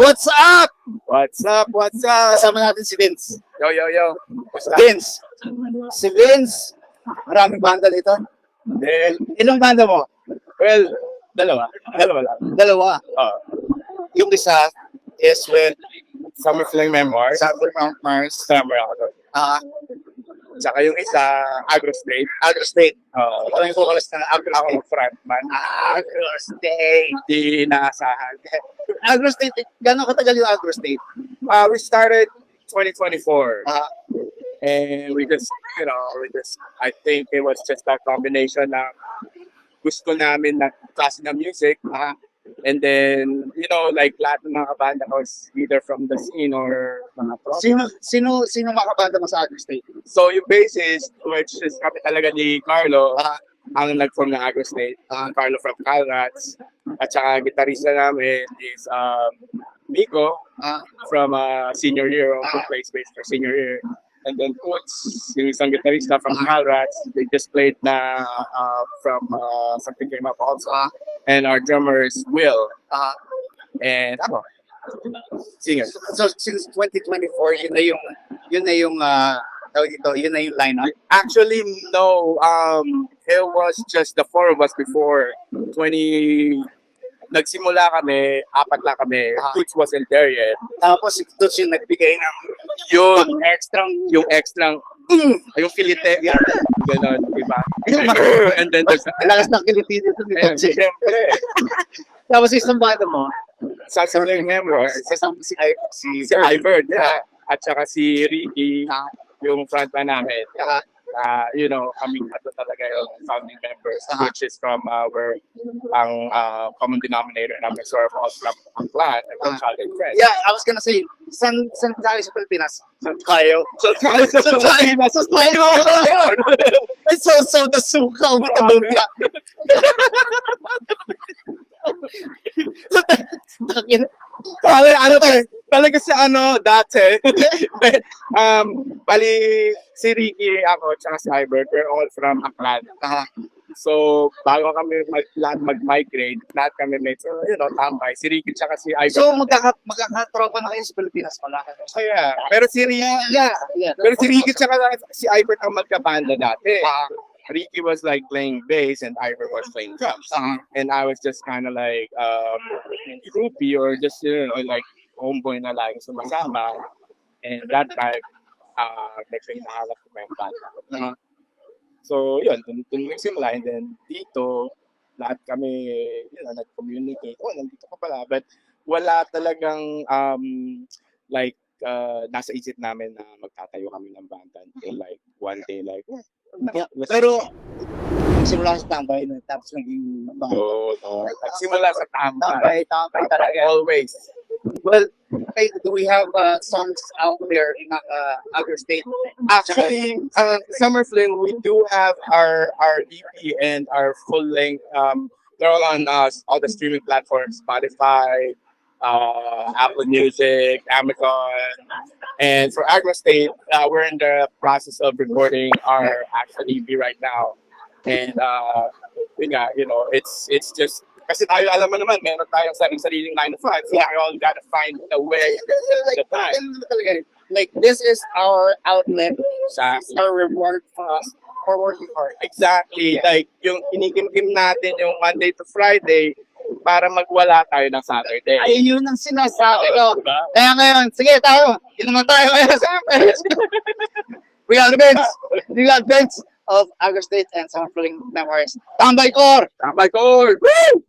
What's up? What's up? What's up? Kasama natin si Vince. Yo. What's up? Vince. Si Vince. Maraming banda dito. Well, Ilang banda mo? dalawa. Dalawa lang. Dalawa. Uh, Yung isa is with Summer Fling Memoirs. Summer Mars. Summer ako. Tsaka yung isa, Agro State. Agro State. Ako yung vocalist ng Agro State. Ako frontman. Agro State. Di inaasahan. Agro State. Gano'ng katagal yung Agro State? We started 2024. Ah, And we just, I think it was just a combination ng gusto namin na klase ng music. And then, like lahat ng mga kabanda ko is either from the scene or mga pro. sino makabanda mo sa Agro State? So yung bassist, which is kami talaga ni Carlo, ang nag-form ng Agro State, Carlo from Calrats. At saka gitarista namin is Miko from Senior Year, who plays bass for Senior Year. And then Coach, yung isang gitarista from Calrats, they just played na from Something Came Up also. And our drummer is Will. And ako, singer. So since 2024, yun na yung tawag dito, yun na yung lineup. Actually, no. It was just the four of us before. Nagsimula kami, apat lang kami. Toots wasn't there yet. Tapos si Toots yung nagbigay ng Yung extrang, yung filete, gano'n, diba? And then there's, lakas ng kiliti dito ni and Toots. siyempre, Tapos isang banda mo, sa Something Memoirs, si si Ivor, at saka si Ricky, yung frontman namin. Kaming talaga yung founding members, which is from ang common denominator namin, sort of all from ang clan and childhood friends. Yeah, I was gonna say, saan tayo sa Pilipinas? Kayo. So Ay, so nasukaw mo ito ba? Talaga sa dati. Bali, si Ricky, ako, tsaka si Hybert, we're all from Aklan. So, bago kami lahat mag-migrate, lahat kami mates, tambay. Si Ricky tsaka si Hybert. So magkakatropa na kayo sa Pilipinas pala. Kaya, pero si Ricky tsaka si Hybert ang magkabanda dati. Ricky was like playing bass and Ivor was playing drums. And I was just kind of like groupie or just, like homeboy na lagi sumasama. And that time, next thing nakalap ko yung banda. So, yun, dun nagsimula. And then dito, lahat kami, nag-communicate. Nandito ka pala. But wala talagang, nasa isip namin na magtatayo kami ng banda. Until like, one day, like, Pero simula sa tambay na tapos naging simula sa tambay talaga. Always. Well, okay, do we have songs out there in Agro State? Actually, Summer Fling, we do have our EP and our full length. They're all on all the streaming platforms, Spotify, Apple Music, Amazon. And for Agro State, we're in the process of recording our actual EP right now. And it's just kasi tayo alam mo naman, meron tayong sariling 9 to 5. So we all gotta find a way the time. Like this is our outlet, Exactly. our reward for us for working hard. Exactly. Like yung kinikimkim natin yung Monday to Friday para magwala tayo ng Saturday. Ay, yun ang sinasabi ko. Diba? Kaya ngayon, sige tayo. Inuman tayo ngayon sa We got Vince of Agro State and Summer Fling Memoirs. Tambay Core! Tambay Core! Woo!